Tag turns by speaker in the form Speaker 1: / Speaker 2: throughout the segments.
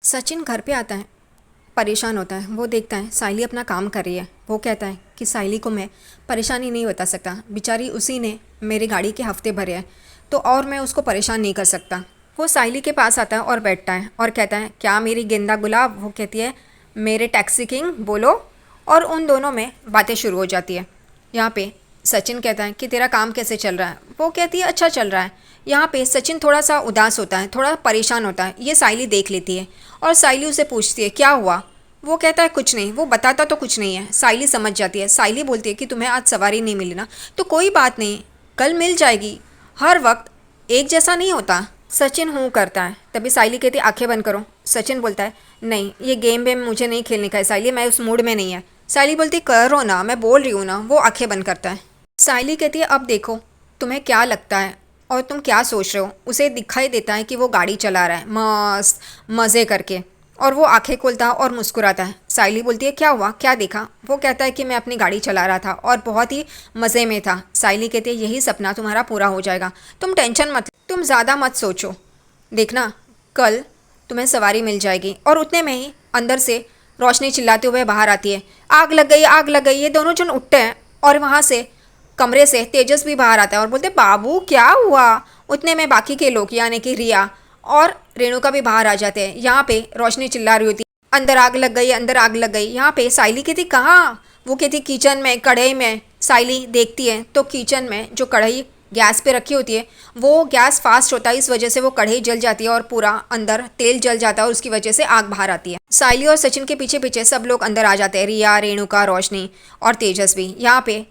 Speaker 1: सचिन घर पे आता है, परेशान होता है। वो देखता है साइली अपना काम कर रही है। वो कहता है कि साइली को मैं परेशानी नहीं बता सकता, बेचारी उसी ने मेरी गाड़ी के हफ्ते भरे हैं, तो और मैं उसको परेशान नहीं कर सकता। वो साइली के पास आता है और बैठता है और कहता है, क्या मेरी गेंदा गुलाब? वो कहती है, मेरे टैक्सी किंग बोलो। और उन दोनों में बातें शुरू हो जाती है। यहाँ पे सचिन कहता है कि तेरा काम कैसे चल रहा है? वो कहती है, अच्छा चल रहा है। यहाँ पे सचिन थोड़ा सा उदास होता है, थोड़ा परेशान होता है। ये साइली देख लेती है और साइली उसे पूछती है, क्या हुआ? वो कहता है, कुछ नहीं। वो बताता तो कुछ नहीं है। साइली समझ जाती है। साइली बोलती है कि तुम्हें आज सवारी नहीं मिली ना, तो कोई बात नहीं, कल मिल जाएगी। हर वक्त एक जैसा नहीं होता। सचिन हूँ करता है। तभी साइली कहती है, आंखें बंद करो। सचिन बोलता है, नहीं, ये गेम वेम मुझे नहीं खेलने का है साइली, मैं उस मूड में नहीं है। साइली बोलती, करो ना, मैं बोल रही हूँ ना। वो आंखें बंद करता है। साइली कहती है, अब देखो तुम्हें क्या लगता है और तुम क्या सोच रहे हो। उसे दिखाई देता है कि वो गाड़ी चला रहा है मस्त मज़े करके, और वो आंखें खोलता है और मुस्कुराता है। साइली बोलती है, क्या हुआ, क्या देखा? वो कहता है कि मैं अपनी गाड़ी चला रहा था और बहुत ही मज़े में था। साइली कहती है, यही सपना तुम्हारा पूरा हो जाएगा, तुम टेंशन मत, तुम ज़्यादा मत सोचो, देखना कल तुम्हें सवारी मिल जाएगी। और उतने में ही अंदर से रोशनी चिल्लाते हुए बाहर आती है, आग लग गई, आग लग गई। ये दोनों जन उठते हैं और वहाँ से कमरे से तेजस भी बाहर आता है और बोलते, बाबू क्या हुआ? उतने में बाकी के लोग यानी कि रिया और रेणुका भी बाहर आ जाते हैं। यहाँ पे रोशनी चिल्ला रही होती, अंदर आग लग गई, अंदर आग लग गई। यहाँ पे साइली कहती, कहाँ? वो कहती, किचन में, कढ़ाई में। साइली देखती है तो किचन में जो कढ़ाई गैस पे रखी होती है, वो गैस फास्ट होता है, इस वजह से वो कढ़ाई जल जाती है और पूरा अंदर तेल जल जाता है और उसकी वजह से आग बाहर आती है। साइली और सचिन के पीछे पीछे सब लोग अंदर आ जाते हैं, रिया, रेणुका, रोशनी और तेजस्वी। यहाँ पे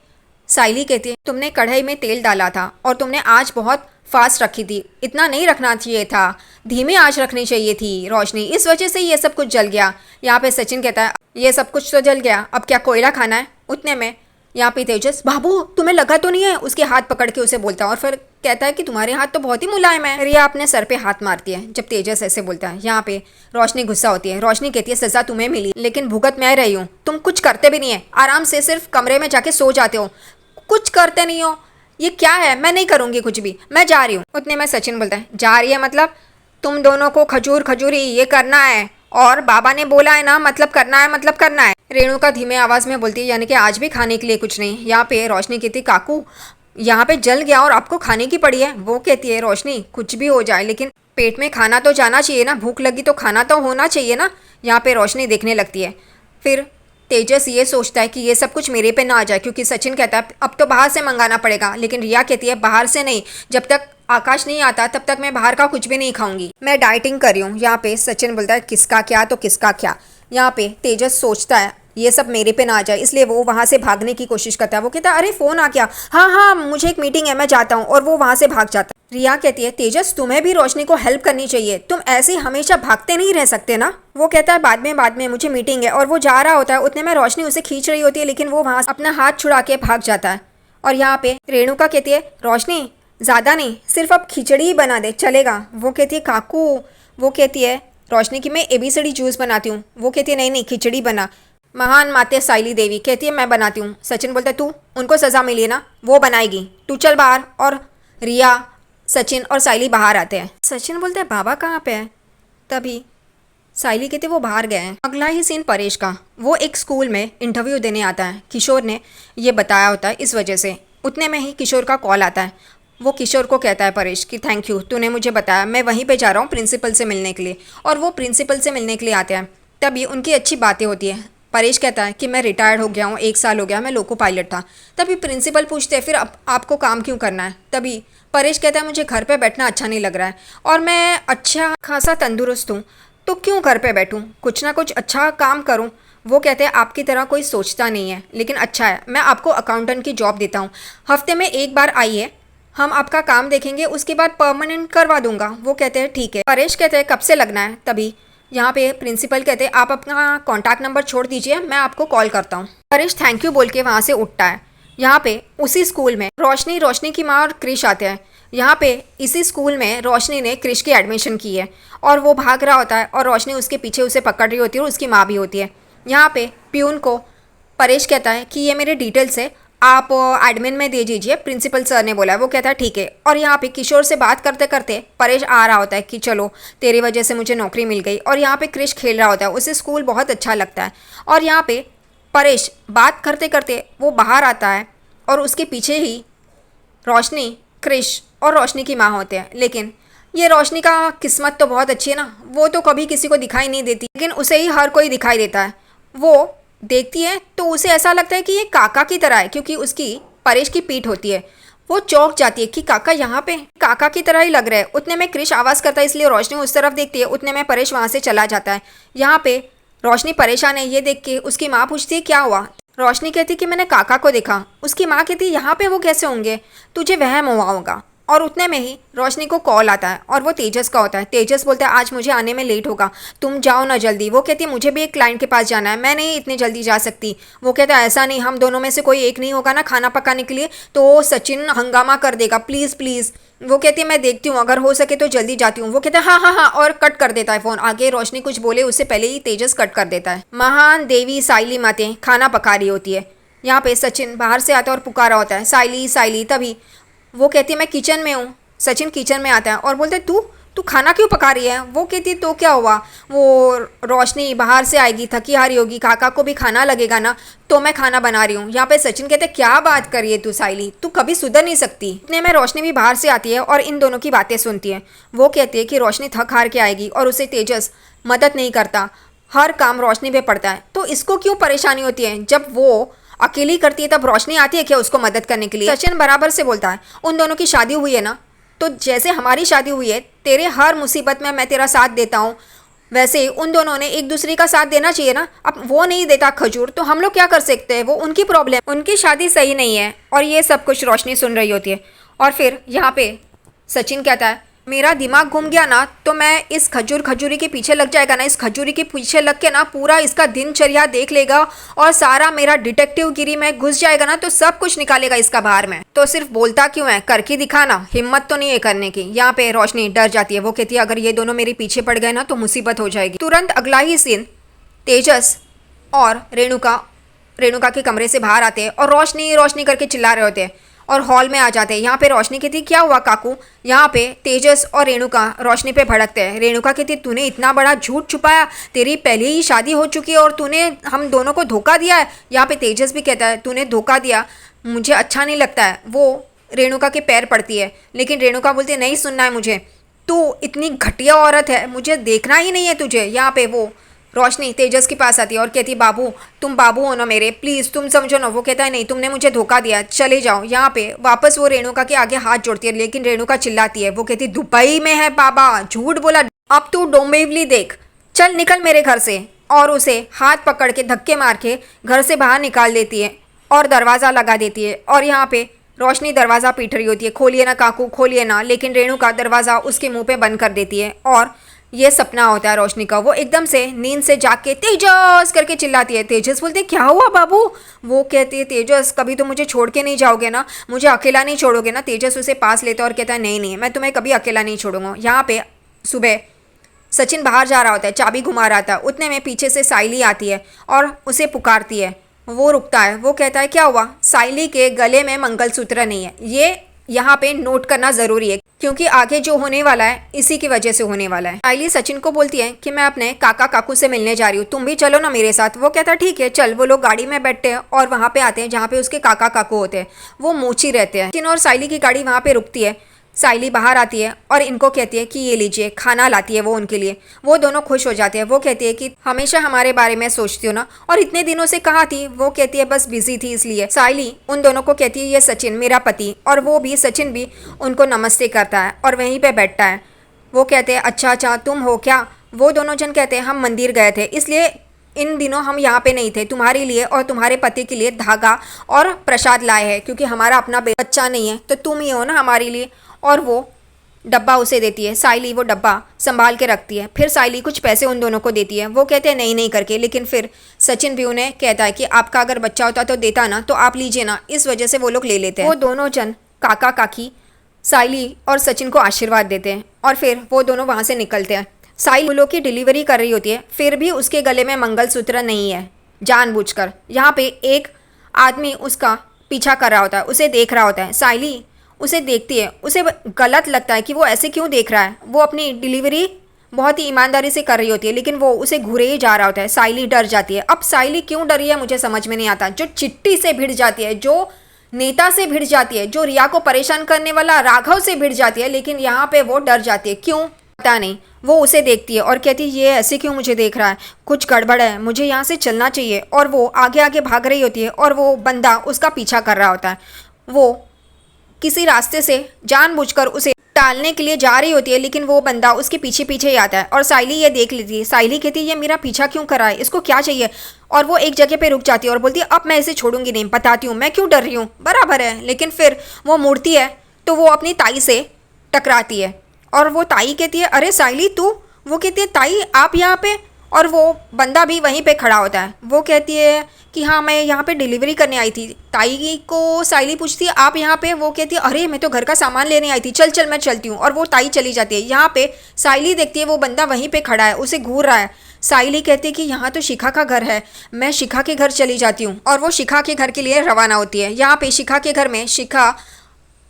Speaker 1: साइली कहती है, तुमने कढ़ाई में तेल डाला था और तुमने आँच बहुत फास्ट रखी थी, इतना नहीं रखना चाहिए था, धीमी आँच रखनी चाहिए थी रोशनी, इस वजह से ये सब कुछ जल गया। यहाँ पे सचिन कहता है, ये सब कुछ तो जल गया, अब क्या कोयला खाना है? उतने में यहाँ पे तेजस, बाबू तुम्हें लगा तो नहीं है? उसके हाथ पकड़ के उसे बोलता है और फिर कहता है कि तुम्हारे हाथ तो बहुत ही मुलायम है। रिया अपने सर पे हाथ मारती है जब तेजस ऐसे बोलता है। यहाँ पे रोशनी गुस्सा होती है। रोशनी कहती है, सजा तुम्हें मिली, लेकिन भुगत मैं रही हूँ। तुम कुछ करते भी नहीं है, आराम से सिर्फ कमरे में जाके सो जाते हो, कुछ करते नहीं हो। ये क्या है? मैं नहीं करूँगी कुछ भी, मैं जा रही हूँ। उतने में सचिन बोलता है, जा रही है मतलब? तुम दोनों को खजूर खजूरी ये करना है और बाबा ने बोला है ना, मतलब करना है, मतलब करना है। रेणुका धीमे आवाज में बोलती है, यानी कि आज भी खाने के लिए कुछ नहीं। यहाँ पे रोशनी कहती, काकू यहाँ पे जल गया और आपको खाने की पड़ी है। वो कहती है, रोशनी कुछ भी हो जाए लेकिन पेट में खाना तो जाना चाहिए ना, भूख लगी तो खाना तो होना चाहिए ना। यहाँ पे रोशनी देखने लगती है। फिर तेजस ये सोचता है कि ये सब कुछ मेरे पे ना आ जाए, क्योंकि सचिन कहता है अब तो बाहर से मंगाना पड़ेगा, लेकिन रिया कहती है, बाहर से नहीं, जब तक आकाश नहीं आता तब तक मैं बाहर का कुछ भी नहीं खाऊंगी, मैं डाइटिंग कर रही हूँ। यहाँ पे सचिन बोलता है, किसका क्या तो किसका क्या। यहाँ पे तेजस सोचता है ये सब मेरे पे ना आ जाए, इसलिए वो वहाँ से भागने की कोशिश करता है। वो कहता है, अरे फ़ोन आ गया, हाँ हाँ मुझे एक मीटिंग है, मैं जाता हूँ। और वो वहाँ से भाग जाता है। रिया कहती है, तेजस तुम्हें भी रोशनी को हेल्प करनी चाहिए, तुम ऐसे हमेशा भागते नहीं रह सकते ना। वो कहता है, बाद में मुझे मीटिंग है। और वो जा रहा होता है, उतने में रोशनी उसे खींच रही होती है, लेकिन वो वहाँ अपना हाथ छुड़ा के भाग जाता है। और यहाँ पे रेणुका कहती है, रोशनी ज़्यादा नहीं, सिर्फ अब खिचड़ी ही बना दे, चलेगा? वो कहती है, काकू। वो कहती है रोशनी की, मैं एबीसीडी जूस बनाती हूँ। वो कहती है, नहीं नहीं खिचड़ी बना। महान माते साइली देवी कहती है, मैं बनाती हूँ। सचिन बोलता है, तू, उनको सज़ा मिली है ना, वो बनाएगी, तू चल बाहर। और रिया, सचिन और साइली बाहर आते हैं। सचिन बोलता है, बाबा कहाँ पे है? तभी साइली कहती है, वो बाहर गए हैं। अगला ही सीन परेश का। वो एक स्कूल में इंटरव्यू देने आता है, किशोर ने ये बताया होता है, इस वजह से। उतने में ही किशोर का कॉल आता है। वो किशोर को कहता है, परेश कि थैंक यू, तूने मुझे बताया, मैं वहीं पे जा रहा हूँ प्रिंसिपल से मिलने के लिए। और वो प्रिंसिपल से मिलने के लिए आते हैं। तभी उनकी अच्छी बातें होती है। परेश कहता है कि मैं रिटायर्ड हो गया हूँ, 1 साल हो गया, मैं लोको पायलट था। तभी प्रिंसिपल पूछते हैं, फिर आपको काम क्यों करना है? तभी परेश कहता है, मुझे घर पे बैठना अच्छा नहीं लग रहा है और मैं अच्छा खासा तंदुरुस्त हूँ, तो क्यों घर पे बैठूँ, कुछ ना कुछ अच्छा काम करूँ। वो कहते हैं, आपकी तरह कोई सोचता नहीं है, लेकिन अच्छा है, मैं आपको अकाउंटेंट की जॉब देता हूँ, हफ्ते में 1 बार आइए, हम आपका काम देखेंगे, उसके बाद परमानेंट करवा दूंगा। वो कहते हैं, ठीक है। परेश कहते हैं, कब से लगना है? तभी यहाँ पे प्रिंसिपल कहते हैं, आप अपना कॉन्टैक्ट नंबर छोड़ दीजिए, मैं आपको कॉल करता हूँ। परेश थैंक यू बोल के वहाँ से उठता है। यहाँ पे उसी स्कूल में रोशनी की माँ और क्रिश आते हैं। यहाँ पे इसी स्कूल में रोशनी ने क्रिश की एडमिशन की है और वो भाग रहा होता है और रोशनी उसके पीछे उसे पकड़ रही होती है और उसकी माँ भी होती है। यहाँ पे प्यून को परेश कहता है कि ये मेरे डिटेल्स है, आप एडमिन में दे दीजिए, प्रिंसिपल सर ने बोला है। वो कहता है ठीक है। और यहाँ पे किशोर से बात करते करते परेश आ रहा होता है कि चलो तेरी वजह से मुझे नौकरी मिल गई। और यहाँ पे क्रिश खेल रहा होता है, उसे स्कूल बहुत अच्छा लगता है। और यहाँ पे परेश बात करते करते वो बाहर आता है और उसके पीछे ही रोशनी, क्रिश और रोशनी की माँ होते हैं। लेकिन ये रोशनी का किस्मत तो बहुत अच्छी है ना, वो तो कभी किसी को दिखाई नहीं देती, लेकिन उसे ही हर कोई दिखाई देता है। वो देखती है तो उसे ऐसा लगता है कि ये काका की तरह है, क्योंकि उसकी परेश की पीठ होती है। वो चौंक जाती है कि काका यहाँ पे, काका की तरह ही लग रहा है। उतने में क्रिश आवाज़ करता है, इसलिए रोशनी उस तरफ देखती है। उतने में परेश वहाँ से चला जाता है। यहाँ पे रोशनी परेशान है, ये देख के उसकी माँ पूछती है क्या हुआ। रोशनी कहती कि मैंने काका को देखा। उसकी माँ कहती यहाँ पे वो कैसे होंगे, तुझे वहम हुआ होगा। और उतने में ही रोशनी को कॉल आता है और वो तेजस का होता है। तेजस बोलता है आज मुझे आने में लेट होगा, तुम जाओ ना जल्दी। वो कहती है मुझे भी एक क्लाइंट के पास जाना है, मैं नहीं इतनी जल्दी जा सकती। वो कहता है ऐसा नहीं, हम दोनों में से कोई एक नहीं होगा ना खाना पकाने के लिए, तो सचिन हंगामा कर देगा, प्लीज़ प्लीज़। वो कहती है मैं देखती हूँ, अगर हो सके तो जल्दी जाती हूँ। वो कहता है हाँ हाँ हाँ, और कट कर देता है फ़ोन। आगे रोशनी कुछ बोले उससे पहले ही तेजस कट कर देता है। महान देवी साइली मातें खाना पका रही होती है। यहाँ पे सचिन बाहर से आता है और पुकारा होता है साइली साइली। तभी वो कहती है मैं किचन में हूँ। सचिन किचन में आता है और बोलते तू तू खाना क्यों पका रही है। वो कहती तो क्या हुआ, वो रोशनी बाहर से आएगी, थकी हारी होगी, काका को भी खाना लगेगा ना, तो मैं खाना बना रही हूँ। यहाँ पे सचिन कहते क्या बात कर रही है तू साइली, तू कभी सुधर नहीं सकती। इतने में रोशनी भी बाहर से आती है और इन दोनों की बातें सुनती है। वो कहती है कि रोशनी थक हार के आएगी और उसे तेजस मदद नहीं करता, हर काम रोशनी पे पड़ता है, तो इसको क्यों परेशानी होती है। जब वो अकेली करती है तब रोशनी आती है क्या उसको मदद करने के लिए। सचिन बराबर से बोलता है उन दोनों की शादी हुई है ना, तो जैसे हमारी शादी हुई है, तेरे हर मुसीबत में मैं तेरा साथ देता हूँ, वैसे उन दोनों ने एक दूसरे का साथ देना चाहिए ना। अब वो नहीं देता खजूर, तो हम लोग क्या कर सकते हैं, वो उनकी प्रॉब्लम, उनकी शादी सही नहीं है। और ये सब कुछ रोशनी सुन रही होती है। और फिर यहाँ पे सचिन कहता है मेरा दिमाग घूम गया ना, तो मैं इस खजूरी के पीछे लग जाएगा ना, इस खजूरी के पीछे लग के ना पूरा इसका दिनचर्या देख लेगा और सारा मेरा डिटेक्टिव गिरी में घुस जाएगा ना, तो सब कुछ निकालेगा इसका बाहर में। तो सिर्फ बोलता क्यों है, करके दिखाना, हिम्मत तो नहीं है करने की। यहाँ पे रोशनी डर जाती है। वो कहती है अगर ये दोनों मेरे पीछे पड़ गए ना तो मुसीबत हो जाएगी। तुरंत अगला ही सीन तेजस और रेणुका के कमरे से बाहर आते हैं और रोशनी रोशनी करके चिल्ला रहे होते हैं और हॉल में आ जाते हैं। यहाँ पे रोशनी कहती क्या हुआ काकू। यहाँ पे तेजस और रेणुका रोशनी पे भड़कते हैं। रेणुका कहती तूने इतना बड़ा झूठ छुपाया, तेरी पहले ही शादी हो चुकी है और तूने हम दोनों को धोखा दिया है। यहाँ पे तेजस भी कहता है तूने धोखा दिया, मुझे अच्छा नहीं लगता है। वो रेणुका के पैर पड़ती है, लेकिन रेणुका बोलती है नहीं सुनना है मुझे, तू इतनी घटिया औरत है, मुझे देखना ही नहीं है तुझे। यहाँ पे वो रोशनी तेजस के पास आती है और कहती बाबू तुम बाबू हो ना मेरे, प्लीज़ तुम समझो ना। वो कहता है नहीं तुमने मुझे धोखा दिया, चले जाओ। यहाँ पे वापस वो रेणुका के आगे हाथ जोड़ती है, लेकिन रेणुका चिल्लाती है। वो कहती दुबई में है बाबा, झूठ बोला, अब तू डोंबिवली देख, चल निकल मेरे घर से। और उसे हाथ पकड़ के धक्के मार के घर से बाहर निकाल देती है और दरवाज़ा लगा देती है। और यहाँ पे रोशनी दरवाज़ा पीट रही होती है खोलिए ना काकू खोलिए ना, लेकिन रेणुका दरवाज़ा उसके मुँह पे बंद कर देती है। और ये सपना होता है रोशनी का। वो एकदम से नींद से जाग के तेजस करके चिल्लाती है। तेजस बोलते क्या हुआ बाबू। वो कहती है तेजस कभी तो मुझे छोड़ के नहीं जाओगे ना, मुझे अकेला नहीं छोड़ोगे ना। तेजस उसे पास लेता है और कहता है नहीं नहीं मैं तुम्हें कभी अकेला नहीं छोड़ूंगा। यहाँ पे सुबह सचिन बाहर जा रहा होता है, चाबी घुमा रहा था। उतने में पीछे से साइली आती है और उसे पुकारती है। वो रुकता है। वो कहता है क्या हुआ। साइली के गले में मंगलसूत्र नहीं है। ये यहाँ पे नोट करना ज़रूरी है, क्योंकि आगे जो होने वाला है इसी की वजह से होने वाला है। साइली सचिन को बोलती है कि मैं अपने काका काकू से मिलने जा रही हूँ, तुम भी चलो ना मेरे साथ। वो कहता है ठीक है चल। वो लोग गाड़ी में बैठते हैं और वहाँ पे आते हैं जहाँ पे उसके काका काकू होते हैं। वो मूची रहते हैं। सचिन और साइली की गाड़ी वहाँ पे रुकती है। साइली बाहर आती है और इनको कहती है कि ये लीजिए, खाना लाती है वो उनके लिए। वो दोनों खुश हो जाते हैं। वो कहती है कि हमेशा हमारे बारे में सोचती हो ना, और इतने दिनों से कहाँ थी। वो कहती है बस बिजी थी इसलिए। साइली उन दोनों को कहती है ये सचिन मेरा पति, और वो भी सचिन भी उनको नमस्ते करता है और वहीं पर बैठता है। वो कहते हैं अच्छा अच्छा तुम हो क्या। वो दोनों जन कहते हैं हम मंदिर गए थे, इसलिए इन दिनों हम यहाँ पे नहीं थे, तुम्हारे लिए और तुम्हारे पति के लिए धागा और प्रसाद लाए हैं, क्योंकि हमारा अपना बच्चा नहीं है तो तुम ही हो ना हमारे लिए। और वो डब्बा उसे देती है। साइली वो डब्बा संभाल के रखती है। फिर साइली कुछ पैसे उन दोनों को देती है। वो कहते हैं नहीं नहीं करके, लेकिन फिर सचिन भी उन्हें कहता है कि आपका अगर बच्चा होता तो देता ना, तो आप लीजिए ना। इस वजह से वो लोग ले लेते हैं। वो दोनों जन काका काकी साइली और सचिन को आशीर्वाद देते हैं और फिर वो दोनों वहाँ से निकलते हैं। साइली फूलों की डिलीवरी कर रही होती है, फिर भी उसके गले में मंगलसूत्र नहीं है जानबूझकर। यहाँ पे एक आदमी उसका पीछा कर रहा होता है, उसे देख रहा होता है। साइली उसे देखती है, उसे गलत लगता है कि वो ऐसे क्यों देख रहा है। वो अपनी डिलीवरी बहुत ही ईमानदारी से कर रही होती है, लेकिन वो उसे घूरे ही जा रहा होता है। साइली डर जाती है। अब साइली क्यों डरी है मुझे समझ में नहीं आता। जो चिट्टी से भिड़ जाती है, जो नेता से भिड़ जाती है, जो रिया को परेशान करने वाला राघव से भिड़ जाती है, लेकिन यहाँ पे वो डर जाती है। क्यों पता नहीं। वो उसे देखती है और कहती है ये ऐसे क्यों मुझे देख रहा है, कुछ गड़बड़ है, मुझे यहाँ से चलना चाहिए। और वो आगे आगे भाग रही होती है और वो बंदा उसका पीछा कर रहा होता है। वो किसी रास्ते से जानबूझकर उसे टालने के लिए जा रही होती है, लेकिन वो बंदा उसके पीछे पीछे ही आता है और साइली ये देख लेती है। साइली कहती है ये मेरा पीछा क्यों कर रहा है, इसको क्या चाहिए। और वो एक जगह पे रुक जाती है और बोलती है अब मैं इसे छोड़ूंगी नहीं, बताती हूँ मैं क्यों डर रही हूँ, बराबर है। लेकिन फिर वो मुड़ती है तो वो अपनी ताई से टकराती है और वो ताई कहती है अरे साइली तू। वो कहती है ताई आप यहाँ पे। और वो बंदा भी वहीं पे खड़ा होता है। वो कहती है कि हाँ मैं यहाँ पे डिलीवरी करने आई थी। ताई को साइली पूछती है आप यहाँ पे। वो कहती है अरे मैं तो घर का सामान लेने आई थी, चल चल मैं चलती हूँ। और वो ताई चली जाती है। यहाँ पे साइली देखती है वो बंदा वहीं पे खड़ा है, उसे घूर रहा है। साइली कहती है कि यहाँ तो शिखा का घर है, मैं शिखा के घर चली जाती हूँ। और वो शिखा के घर के लिए रवाना होती है। यहाँ पे शिखा के घर में शिखा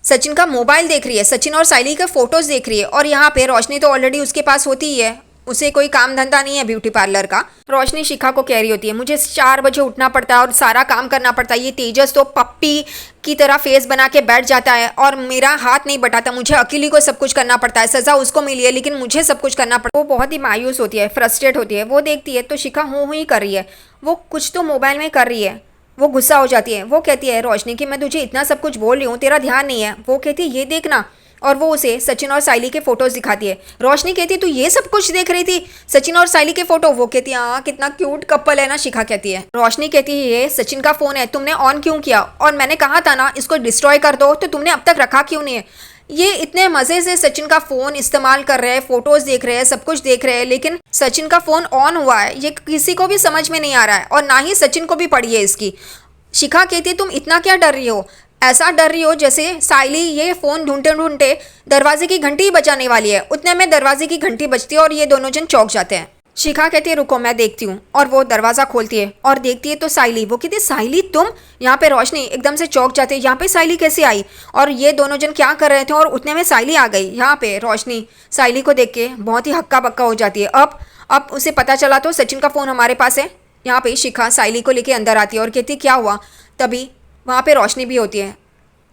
Speaker 1: सचिन का मोबाइल देख रही है, सचिन और साइली के फोटोज़ देख रही है। और यहाँ पे रोशनी तो ऑलरेडी उसके पास होती ही है, उसे कोई काम धंधा नहीं है ब्यूटी पार्लर का। रोशनी शिखा को कह रही होती है मुझे 4 बजे उठना पड़ता है और सारा काम करना पड़ता है। ये तेजस तो पप्पी की तरह फेस बना के बैठ जाता है और मेरा हाथ नहीं बटाता, मुझे अकेली को सब कुछ करना पड़ता है। सज़ा उसको मिली है लेकिन मुझे सब कुछ करना पड़ता है। वो बहुत ही मायूस होती है, फ्रस्ट्रेट होती है। वो देखती है तो शिखा हूँ ही कर रही है, वो कुछ तो मोबाइल में कर रही है। वो गुस्सा हो जाती है। वो कहती है रोशनी कि मैं तुझे इतना सब कुछ बोल रही हूँ, तेरा ध्यान नहीं है। वो कहती है ये देखना। और वो उसे सचिन और साइली के फोटोज दिखाती है। रोशनी कहती है तू ये सब कुछ देख रही थी, सचिन और साइली के फोटो। वो कहती है हाँ कितना क्यूट कपल है ना। शिखा कहती है, रोशनी कहती है ये सचिन का फोन है, तुमने ऑन क्यों किया, और मैंने कहा था ना इसको डिस्ट्रॉय कर दो, तो तुमने अब तक रखा क्यों नहीं है। ये इतने मजे से सचिन का फोन इस्तेमाल कर रहे हैं, फोटोज देख रहे हैं, सब कुछ देख रहे हैं, लेकिन सचिन का फोन ऑन हुआ है, ये किसी को भी समझ में नहीं आ रहा है और ना ही सचिन को भी पड़ी है इसकी। शिखा कहती है तुम इतना क्या डर रही हो, ऐसा डर रही हो जैसे साइली ये फ़ोन ढूंढते ढूंढते दरवाजे की घंटी ही बजाने वाली है। उतने में दरवाजे की घंटी बजती है और ये दोनों जन चौंक जाते हैं। शिखा कहती है रुको मैं देखती हूँ, और वो दरवाज़ा खोलती है और देखती है तो साइली। वो कहती है साइली तुम यहाँ पे। रोशनी एकदम से चौंक जाते हैं, यहाँ पे साइली कैसे आई, और ये दोनों जन क्या कर रहे थे, और उतने में साइली आ गई। यहाँ पे रोशनी साइली को देख के बहुत ही हक्का बक्का हो जाती है। अब उसे पता चला तो सचिन का फ़ोन हमारे पास है। यहाँ पे शिखा साइली को लेके अंदर आती है और कहती है क्या हुआ। तभी वहाँ पे रोशनी भी होती है।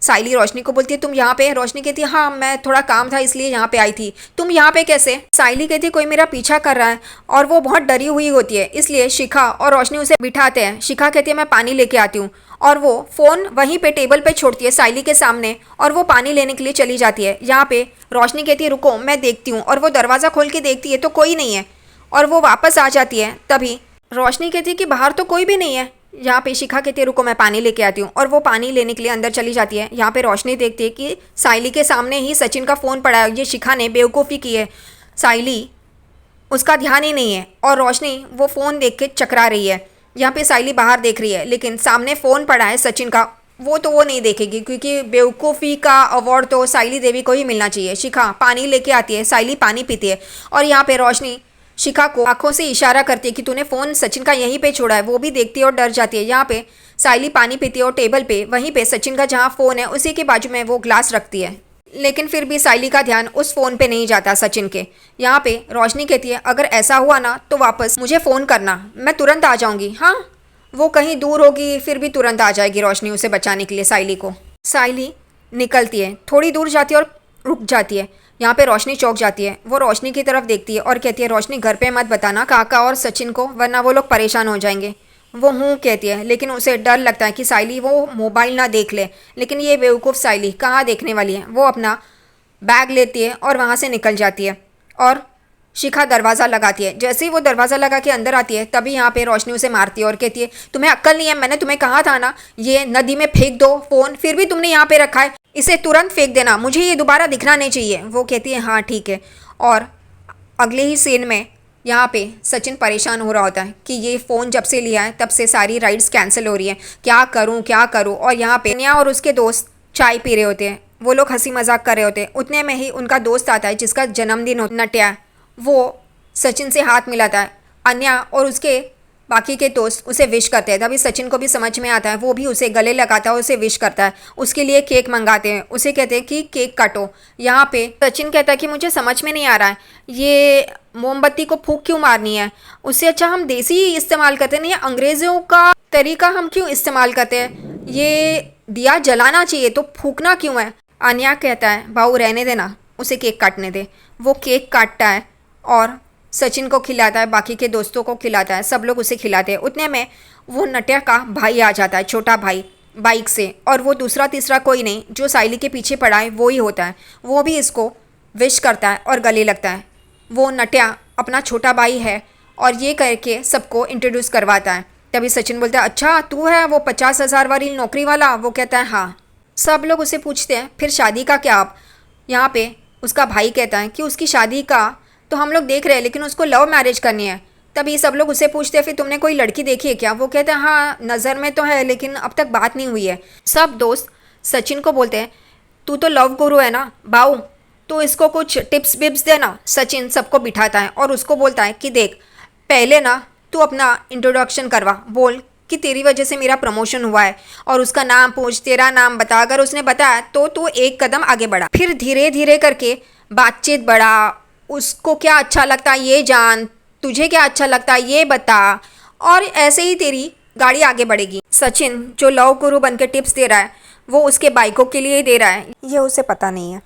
Speaker 1: साइली रोशनी को बोलती है तुम यहाँ पे। रोशनी कहती है हाँ मैं थोड़ा काम था इसलिए यहाँ पे आई थी। तुम यहाँ पे कैसे। साइली कहती है कोई मेरा पीछा कर रहा है, और वो बहुत डरी हुई होती है, इसलिए शिखा और रोशनी उसे बिठाते हैं। शिखा कहती है मैं पानी लेके आती हूँ, और वो फ़ोन वहीं पे टेबल पे छोड़ती है साइली के सामने, और वो पानी लेने के लिए चली जाती है। यहाँ पे रोशनी कहती है रुको मैं देखती हूँ, और वो दरवाज़ा खोल के देखती है तो कोई नहीं है, और वो वापस आ जाती है। तभी रोशनी कहती है कि बाहर तो कोई भी नहीं है। यहाँ पे शिखा कहती है रुको मैं पानी लेके आती हूँ, और वो पानी लेने के लिए अंदर चली जाती है। यहाँ पे रोशनी देखती है कि साइली के सामने ही सचिन का फ़ोन पड़ा है। ये शिखा ने बेवकूफ़ी की है, साइली उसका ध्यान ही नहीं है, और रोशनी वो फ़ोन देख के चकरा रही है। यहाँ पे साइली बाहर देख रही है, लेकिन सामने फ़ोन पड़ा है सचिन का, वो नहीं देखेगी, क्योंकि बेवकूफ़ी का अवार्ड तो साइली देवी को ही मिलना चाहिए। शिखा पानी लेके आती है, साइली पानी पीती है, और यहाँ पे रोशनी शिखा को आंखों से इशारा करती है कि तूने फ़ोन सचिन का यहीं पे छोड़ा है। वो भी देखती है और डर जाती है। यहाँ पे साइली पानी पीती है और टेबल पे वहीं पे सचिन का जहाँ फ़ोन है उसी के बाजू में वो ग्लास रखती है, लेकिन फिर भी साइली का ध्यान उस फ़ोन पे नहीं जाता सचिन के। यहाँ पे रोशनी कहती है अगर ऐसा हुआ ना तो वापस मुझे फ़ोन करना, मैं तुरंत आ जाऊँगी। हाँ वो कहीं दूर होगी फिर भी तुरंत आ जाएगी रोशनी उसे बचाने के लिए साइली को। साइली निकलती है, थोड़ी दूर जाती है और रुक जाती है। यहाँ पे रोशनी चौंक जाती है। वो रोशनी की तरफ देखती है और कहती है रोशनी घर पे मत बताना काका और सचिन को, वरना वो लोग परेशान हो जाएंगे। वो हूँ कहती है, लेकिन उसे डर लगता है कि साइली वो मोबाइल ना देख ले, लेकिन ये बेवकूफ़ साइली कहाँ देखने वाली है। वो अपना बैग लेती है और वहाँ से निकल जाती है, और शिखा दरवाज़ा लगाती है। जैसे ही वो दरवाज़ा लगा के अंदर आती है तभी यहाँ पे रोशनी उसे मारती है और कहती है तुम्हें अक्ल नहीं है, मैंने तुम्हें कहा था ना ये नदी में फेंक दो फ़ोन, फिर भी तुमने यहाँ पे रखा है, इसे तुरंत फेंक देना, मुझे ये दोबारा दिखना नहीं चाहिए। वो कहती है हाँ ठीक है। और अगले ही सीन में यहाँ पे सचिन परेशान हो रहा होता है कि ये फ़ोन जब से लिया है तब से सारी राइड्स कैंसिल हो रही हैं, क्या करूँ क्या करूँ। और यहाँ पे अन्या और उसके दोस्त चाय पी रहे होते हैं, वो लोग हंसी मजाक कर रहे होते हैं। उतने में ही उनका दोस्त आता है जिसका जन्मदिन हो, नटिया। वो सचिन से हाथ मिलाता है। अन्या और उसके बाकी के दोस्त उसे विश करते हैं। तभी सचिन को भी समझ में आता है, वो भी उसे गले लगाता है, उसे विश करता है। उसके लिए केक मंगाते हैं, उसे कहते हैं कि केक काटो। यहाँ पे सचिन कहता है कि मुझे समझ में नहीं आ रहा है, ये मोमबत्ती को फूंक क्यों मारनी है, उससे अच्छा हम देसी ही इस्तेमाल करते हैं ना, ये अंग्रेज़ों का तरीका हम क्यों इस्तेमाल करते हैं, ये दिया जलाना चाहिए तो फूकना क्यों है। अनया कहता है भाऊ रहने देना, उसे केक काटने दे। वो केक काटता है और सचिन को खिलाता है, बाकी के दोस्तों को खिलाता है, सब लोग उसे खिलाते हैं। उतने में वो नट्या का भाई आ जाता है, छोटा भाई बाइक से, और वो दूसरा तीसरा कोई नहीं, जो साइली के पीछे पड़ा है वो ही होता है। वो भी इसको विश करता है और गले लगता है। वो नट्या अपना छोटा भाई है और ये करके सबको इंट्रोड्यूस करवाता है। तभी सचिन बोलता है अच्छा तू है वो 50,000 वाली नौकरी वाला। वो कहता है हाँ। सब लोग उसे पूछते हैं फिर शादी का क्या आप। यहाँ पे उसका भाई कहता है कि उसकी शादी का तो हम लोग देख रहे हैं, लेकिन उसको लव मैरिज करनी है। तभी सब लोग उसे पूछते हैं फिर तुमने कोई लड़की देखी है क्या। वो कहता है हाँ नज़र में तो है, लेकिन अब तक बात नहीं हुई है। सब दोस्त सचिन को बोलते हैं तू तो लव गुरु है ना बाऊ, तो इसको कुछ टिप्स विप्स देना। सचिन सबको बिठाता है और उसको बोलता है कि देख पहले ना तू अपना इंट्रोडक्शन करवा, बोल कि तेरी वजह से मेरा प्रमोशन हुआ है, और उसका नाम पूछ, तेरा नाम बता। अगर उसने बताया तो तू एक कदम आगे बढ़ा, फिर धीरे धीरे करके बातचीत बढ़ा। उसको क्या अच्छा लगता है ये जान, तुझे क्या अच्छा लगता है ये बता, और ऐसे ही तेरी गाड़ी आगे बढ़ेगी। सचिन जो लव गुरु बनकर टिप्स दे रहा है वो उसके बाइकों के लिए ही दे रहा है, ये उसे पता नहीं है।